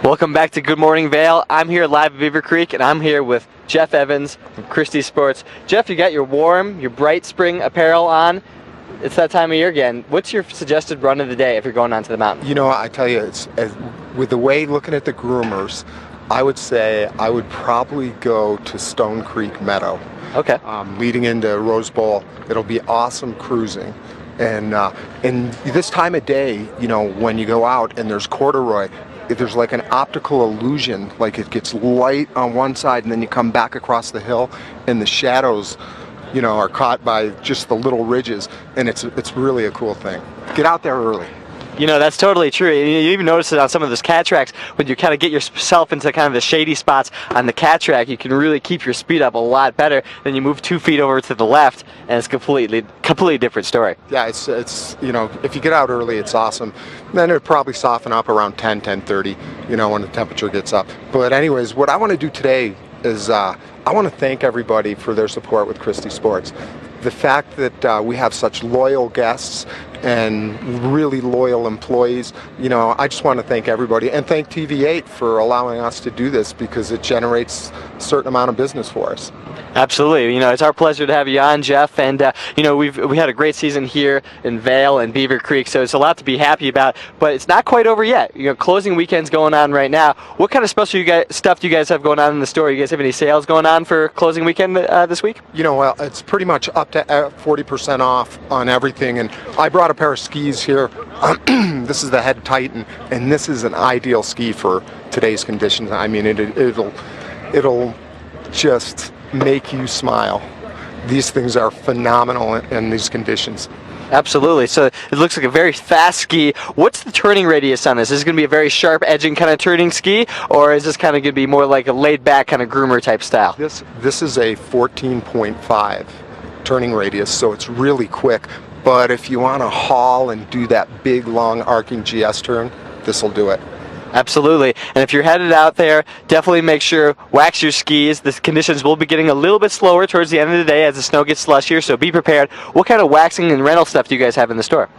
Welcome back to Good Morning Vail. I'm here live at Beaver Creek, and I'm here with Jeff Evans from Christy Sports. Jeff, you got your warm, your bright spring apparel on. It's that time of year again. What's your suggested run of the day if you're going onto the mountain? You know, I tell you, with the way looking at the groomers, I would say I would probably go to Stone Creek Meadow. Okay. Leading into Rose Bowl, it'll be awesome cruising. And this time of day, you know, when you go out and there's corduroy, there's like an optical illusion, like it gets light on one side and then you come back across the hill and the shadows, you know, are caught by just the little ridges, and it's really a cool thing. Get out there early. You know, that's totally true. You even notice it on some of those cat tracks. When you kind of get yourself into kind of the shady spots on the cat track, you can really keep your speed up a lot better than you move 2 feet over to the left, and it's completely different story. Yeah, it's you know, if you get out early, it's awesome. Then it'll probably soften up around 10:30, you know, when the temperature gets up. But anyways, what I want to do today is I want to thank everybody for their support with Christy Sports. The fact that we have such loyal guests and really loyal employees, you know, I just want to thank everybody and thank TV8 for allowing us to do this, because it generates a certain amount of business for us. Absolutely. You know, it's our pleasure to have you on, Jeff. And, you know, we had a great season here in Vail and Beaver Creek, so it's a lot to be happy about. But it's not quite over yet. You know, closing weekend's going on right now. What kind of special stuff do you guys have going on in the store? You guys have any sales going on for closing weekend this week? You know, well, it's pretty much up to 40% off on everything. And I brought a pair of skis here. This is the Head Titan, and this is an ideal ski for today's conditions. I mean, it'll just make you smile. These things are phenomenal in these conditions. Absolutely. So it looks like a very fast ski. What's the turning radius on this? Is this going to be a very sharp edging kind of turning ski, or is this kind of going to be more like a laid back kind of groomer type style? This is a 14.5 turning radius, so it's really quick. But if you want to haul and do that big long arcing GS turn, this will do it. Absolutely. And if you're headed out there, definitely make sure wax your skis. The conditions will be getting a little bit slower towards the end of the day as the snow gets slushier, so be prepared. What kind of waxing and rental stuff do you guys have in the store?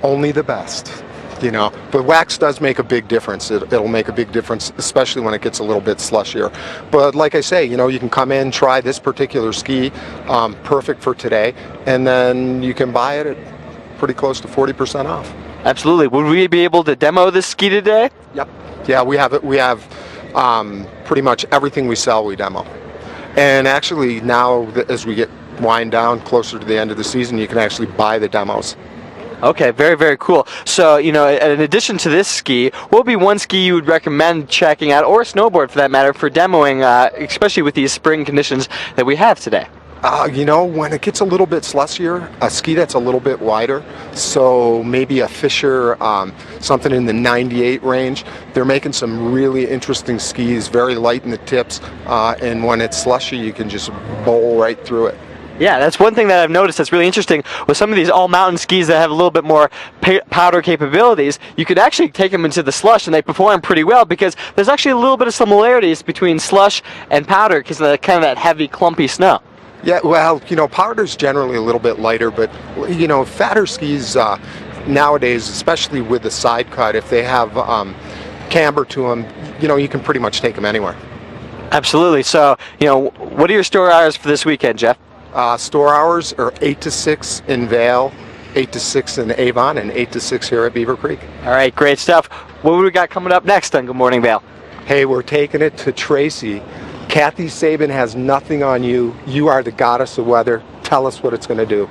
Only the best, you know. But wax does make a big difference. It'll make a big difference, especially when it gets a little bit slushier. But like I say, you know, you can come in, try this particular ski, perfect for today, and then you can buy it at pretty close to 40% off. Absolutely. Would we be able to demo this ski today? Yep. Yeah, we have it. We have pretty much everything we sell, we demo. And actually now, as we get wind down closer to the end of the season, you can actually buy the demos. Okay, very, very cool. So, you know, in addition to this ski, what would be one ski you would recommend checking out, or a snowboard for that matter, for demoing, especially with these spring conditions that we have today? You know, when it gets a little bit slushier, a ski that's a little bit wider, so maybe a Fisher, something in the 98 range. They're making some really interesting skis, very light in the tips, and when it's slushy, you can just bowl right through it. Yeah, that's one thing that I've noticed that's really interesting with some of these all-mountain skis that have a little bit more powder capabilities. You could actually take them into the slush and they perform pretty well, because there's actually a little bit of similarities between slush and powder because of kind of that heavy, clumpy snow. Yeah, well, you know, powder's generally a little bit lighter, but, you know, fatter skis nowadays, especially with the side cut, if they have camber to them, you know, you can pretty much take them anywhere. Absolutely. So, you know, what are your store hours for this weekend, Jeff? Store hours are 8 to 6 in Vail, 8 to 6 in Avon, and 8 to 6 here at Beaver Creek. All right, great stuff. What do we got coming up next on Good Morning Vail? Hey, we're taking it to Tracy. Kathy Sabin has nothing on you. You are the goddess of weather. Tell us what it's going to do.